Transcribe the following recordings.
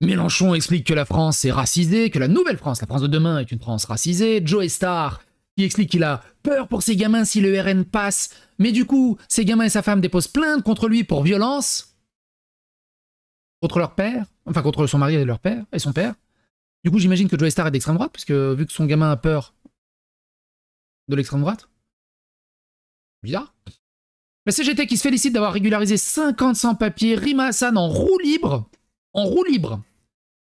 Mélenchon explique que la France est racisée, que la nouvelle France, la France de demain, est une France racisée. Joe Star qui explique qu'il a peur pour ses gamins si le RN passe, mais du coup, ses gamins et sa femme déposent plainte contre lui pour violence contre leur père, enfin contre son mari et leur père et son père. Du coup, j'imagine que Joe Star est d'extrême droite, puisque vu que son gamin a peur de l'extrême droite. Bizarre. La CGT qui se félicite d'avoir régularisé 50 sans-papiers, Rima Hassan en roue libre. En roue libre.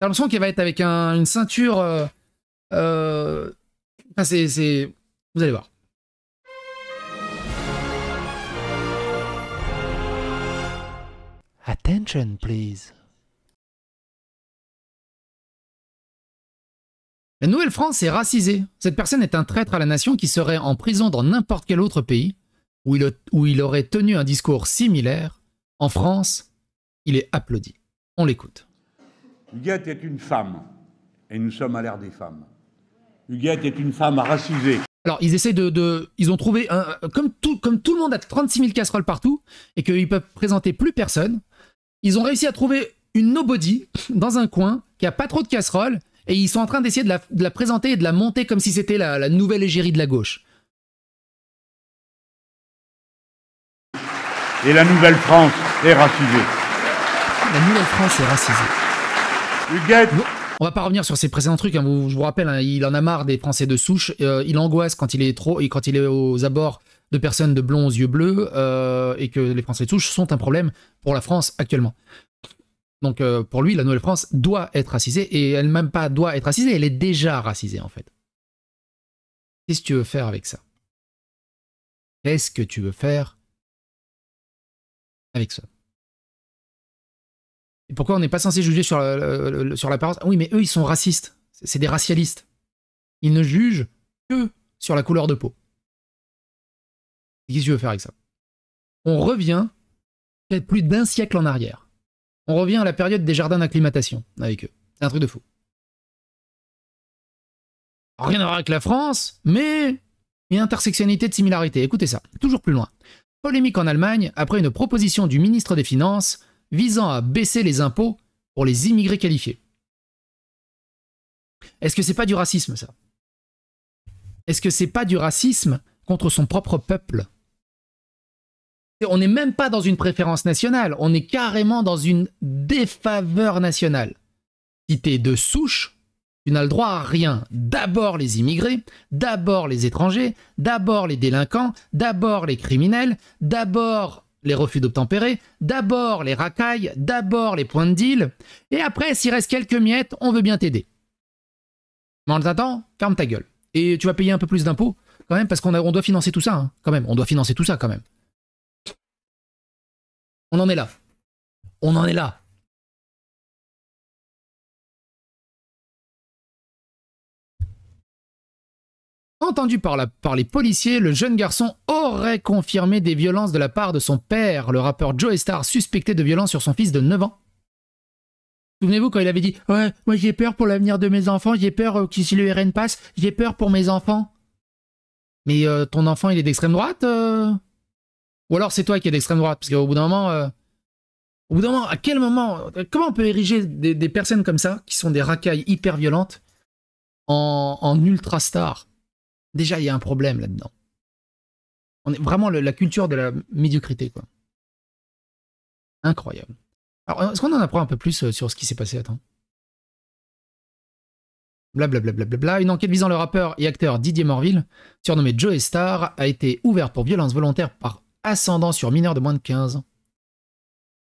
T'as l'impression qu'elle va être avec une ceinture... Enfin, c'est... Vous allez voir. Attention, please. La Nouvelle-France est racisée. Cette personne est un traître à la nation qui serait en prison dans n'importe quel autre pays où il aurait tenu un discours similaire. En France, il est applaudi. On l'écoute. Huguette est une femme, et nous sommes à l'ère des femmes. Huguette est une femme racisée. Alors, ils essaient ils ont trouvé, comme tout le monde a 36 000 casseroles partout, et qu'ils peuvent présenter plus personne, ils ont réussi à trouver une nobody dans un coin qui a pas trop de casseroles, et ils sont en train d'essayer de la présenter et de la monter comme si c'était la nouvelle égérie de la gauche. Et la Nouvelle-France est racisée. La Nouvelle-France est racisée. Huguette. On va pas revenir sur ses précédents trucs, hein. Je vous rappelle, hein, il en a marre des Français de souche, il angoisse quand il est aux abords de personnes de blonds aux yeux bleus, et que les Français de souche sont un problème pour la France actuellement. Donc pour lui, la Nouvelle-France doit être racisée, et elle même pas doit être racisée, elle est déjà racisée en fait. Qu'est-ce que tu veux faire avec ça? Qu'est-ce que tu veux faire avec ça? Et pourquoi on n'est pas censé juger sur l'apparence? Oui, mais eux, ils sont racistes. C'est des racialistes. Ils ne jugent que sur la couleur de peau. Qu'est-ce que tu veux faire avec ça? On revient peut-être plus d'un siècle en arrière. On revient à la période des jardins d'acclimatation avec eux. C'est un truc de fou. Rien à voir avec la France, mais une intersectionnalité de similarité. Écoutez ça, toujours plus loin. Polémique en Allemagne après une proposition du ministre des Finances visant à baisser les impôts pour les immigrés qualifiés. Est-ce que c'est pas du racisme, ça? Est-ce que c'est pas du racisme contre son propre peuple? On n'est même pas dans une préférence nationale, on est carrément dans une défaveur nationale. Si t'es de souche, tu n'as le droit à rien. D'abord les immigrés, d'abord les étrangers, d'abord les délinquants, d'abord les criminels, d'abord les refus d'obtempérer, d'abord les racailles, d'abord les points de deal, et après, s'il reste quelques miettes, on veut bien t'aider. Mais en attendant, ferme ta gueule. Et tu vas payer un peu plus d'impôts, quand même, parce qu'on doit financer tout ça, hein, quand même. On doit financer tout ça, quand même. On en est là. On en est là. Entendu par les policiers, le jeune garçon aurait confirmé des violences de la part de son père, le rappeur Joe Star, suspecté de violence sur son fils de 9 ans. Souvenez-vous quand il avait dit « Ouais, moi j'ai peur pour l'avenir de mes enfants, j'ai peur que si le RN passe, j'ai peur pour mes enfants. » Mais ton enfant, il est d'extrême droite Ou alors c'est toi qui es d'extrême droite? Parce qu'au bout d'un moment... à quel moment... Comment on peut ériger des personnes comme ça, qui sont des racailles hyper violentes, en ultra stars? Déjà, il y a un problème là-dedans. On est vraiment la culture de la médiocrité, quoi. Incroyable. Alors, est-ce qu'on en apprend un peu plus sur ce qui s'est passé? Attends. Blablabla. Une enquête visant le rappeur et acteur Didier Morville, surnommé Joe Star, a été ouverte pour violence volontaire par ascendant sur mineurs de moins de 15 ans.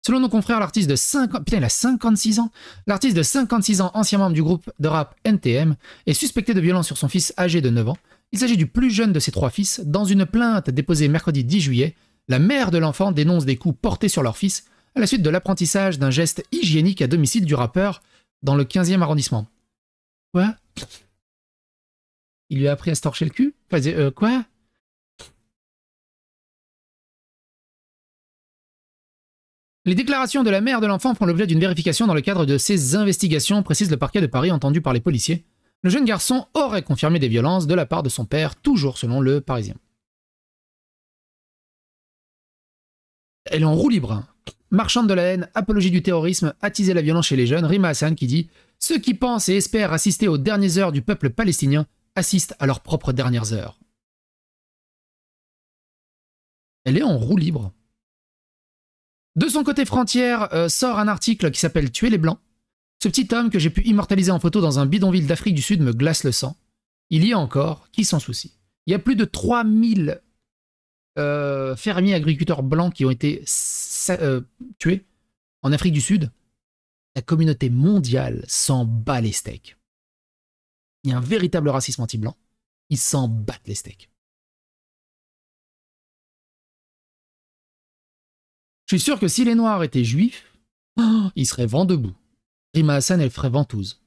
Selon nos confrères, l'artiste de 56 ans. L'artiste de 56 ans, ancien membre du groupe de rap NTM, est suspecté de violence sur son fils âgé de 9 ans. Il s'agit du plus jeune de ses 3 fils. Dans une plainte déposée mercredi 10 juillet, la mère de l'enfant dénonce des coups portés sur leur fils à la suite de l'apprentissage d'un geste hygiénique à domicile du rappeur dans le 15e arrondissement. Quoi? Il lui a appris à se torcher le cul? Quoi? Les déclarations de la mère de l'enfant font l'objet d'une vérification dans le cadre de ces investigations, précise le parquet de Paris entendu par les policiers. Le jeune garçon aurait confirmé des violences de la part de son père, toujours selon le Parisien. Elle est en roue libre. Hein. marchande de la haine, apologie du terrorisme, attiser la violence chez les jeunes. Rima Hassan qui dit « Ceux qui pensent et espèrent assister aux dernières heures du peuple palestinien assistent à leurs propres dernières heures. » Elle est en roue libre. De son côté, Frontière sort un article qui s'appelle « Tuer les Blancs ». Ce petit homme que j'ai pu immortaliser en photo dans un bidonville d'Afrique du Sud me glace le sang. Il y a encore qui s'en soucie. Il y a plus de 3000 fermiers agriculteurs blancs qui ont été tués en Afrique du Sud. La communauté mondiale s'en bat les steaks. Il y a un véritable racisme anti-blanc. Ils s'en battent les steaks. Je suis sûr que si les Noirs étaient juifs, ils seraient vent debout. Rima Hassan, elle ferait ventouse.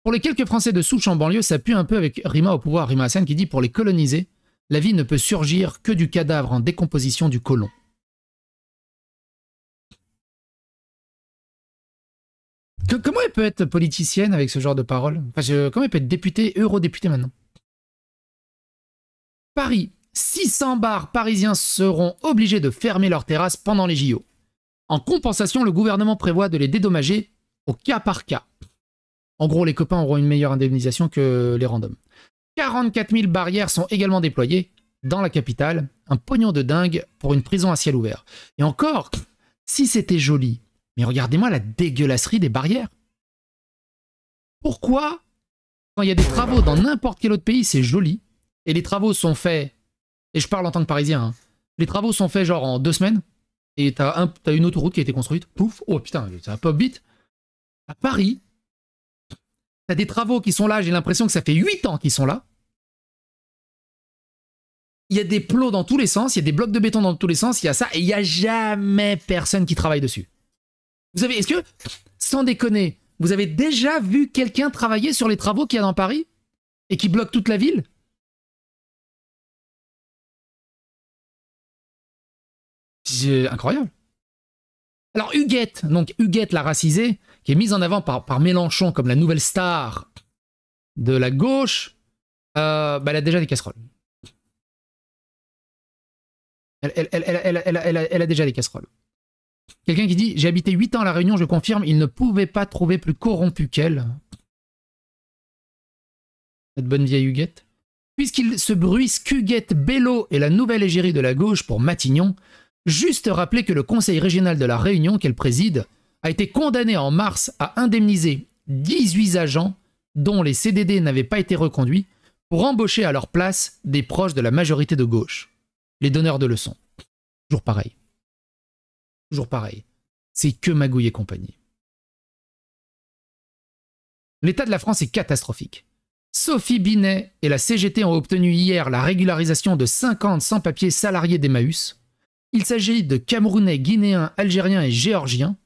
Pour les quelques Français de souche en banlieue, ça pue un peu avec Rima au pouvoir. Rima Hassan qui dit pour les coloniser, la vie ne peut surgir que du cadavre en décomposition du colon. Comment elle peut être politicienne avec ce genre de paroles? Enfin, comment elle peut être députée, eurodéputée maintenant? Paris. 600 bars parisiens seront obligés de fermer leurs terrasses pendant les JO. En compensation, le gouvernement prévoit de les dédommager au cas par cas. En gros, les copains auront une meilleure indemnisation que les randoms. 44 000 barrières sont également déployées dans la capitale. Un pognon de dingue pour une prison à ciel ouvert. Et encore, si c'était joli, mais regardez-moi la dégueulasserie des barrières. Pourquoi, quand il y a des travaux dans n'importe quel autre pays, c'est joli, et les travaux sont faits, et je parle en tant que Parisien, hein, les travaux sont faits genre en 2 semaines, et t'as une autoroute qui a été construite, pouf, oh putain, c'est un pop beat. À Paris, t'as des travaux qui sont là, j'ai l'impression que ça fait 8 ans qu'ils sont là. Il y a des plots dans tous les sens, il y a des blocs de béton dans tous les sens, il y a ça, et il n'y a jamais personne qui travaille dessus. Vous avez, est-ce que, sans déconner, vous avez déjà vu quelqu'un travailler sur les travaux qu'il y a dans Paris et qui bloquent toute la ville? C'est incroyable. Alors Huguette, donc Huguette la racisée, qui est mise en avant par Mélenchon comme la nouvelle star de la gauche, elle a déjà des casseroles. Elle a déjà des casseroles. Quelqu'un qui dit « J'ai habité 8 ans à La Réunion, je confirme, il ne pouvait pas trouver plus corrompu qu'elle. » Cette bonne vieille Huguette. Puisqu'il se bruise qu'Huguette Bello est la nouvelle égérie de la gauche pour Matignon, juste rappeler que le conseil régional de La Réunion qu'elle préside a été condamné en mars à indemniser 18 agents dont les CDD n'avaient pas été reconduits pour embaucher à leur place des proches de la majorité de gauche. Les donneurs de leçons. Toujours pareil. Toujours pareil. C'est que Magouille et compagnie. L'état de la France est catastrophique. Sophie Binet et la CGT ont obtenu hier la régularisation de 50 sans-papiers salariés d'Emmaüs. Il s'agit de Camerounais, Guinéens, Algériens et Géorgiens,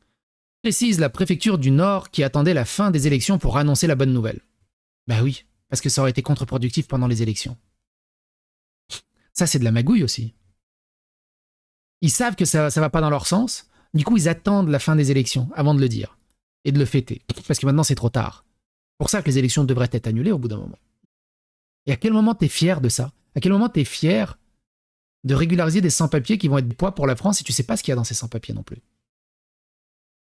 précise la préfecture du Nord qui attendait la fin des élections pour annoncer la bonne nouvelle. Bah oui, parce que ça aurait été contre-productif pendant les élections. Ça, c'est de la magouille aussi. Ils savent que ça va pas dans leur sens, du coup, ils attendent la fin des élections avant de le dire et de le fêter, parce que maintenant, c'est trop tard. C'est pour ça que les élections devraient être annulées au bout d'un moment. Et à quel moment t'es fier de ça? À quel moment t'es fier de régulariser des sans-papiers qui vont être poids pour la France et tu sais pas ce qu'il y a dans ces sans-papiers non plus?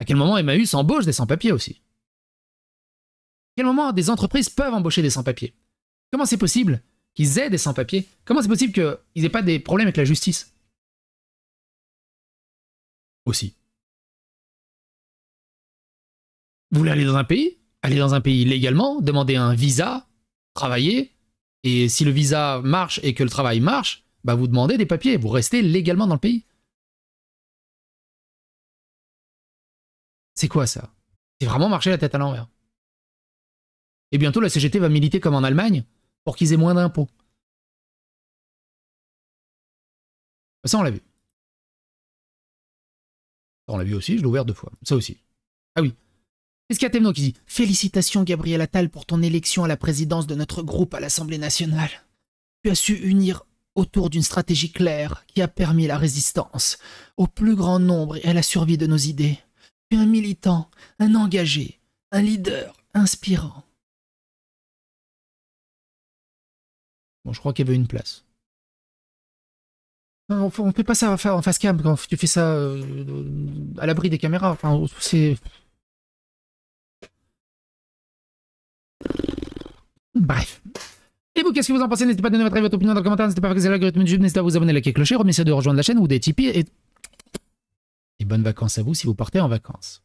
À quel moment Emmaüs embauche des sans-papiers aussi? À quel moment des entreprises peuvent embaucher des sans-papiers? Comment c'est possible qu'ils aient des sans-papiers? Comment c'est possible qu'ils n'aient pas des problèmes avec la justice? Aussi. Vous voulez aller dans un pays? Allez dans un pays légalement, demandez un visa, travaillez, et si le visa marche et que le travail marche, bah vous demandez des papiers, vous restez légalement dans le pays. C'est quoi ça? C'est vraiment marcher la tête à l'envers. Et bientôt la CGT va militer comme en Allemagne pour qu'ils aient moins d'impôts. Ça on l'a vu. On l'a vu aussi, je l'ai ouvert 2 fois. Ça aussi. Ah oui. Qu'est-ce qu'il y a Temno qui dit « Félicitations Gabriel Attal pour ton élection à la présidence de notre groupe à l'Assemblée nationale. Tu as su unir autour d'une stratégie claire qui a permis la résistance au plus grand nombre et à la survie de nos idées. Tu es un militant, un engagé, un leader inspirant. » Bon, je crois qu'elle veut une place. On fait pas ça en face cam quand tu fais ça à l'abri des caméras. Enfin, c'est... Bref. Et vous, qu'est-ce que vous en pensez? N'hésitez pas à donner votre avis, votre opinion dans le commentaire. N'hésitez pas à faire l'algorithme de YouTube. N'hésitez pas à vous abonner, liker, clocher. Remerciez de rejoindre la chaîne ou des Tipeee. Et bonnes vacances à vous si vous partez en vacances.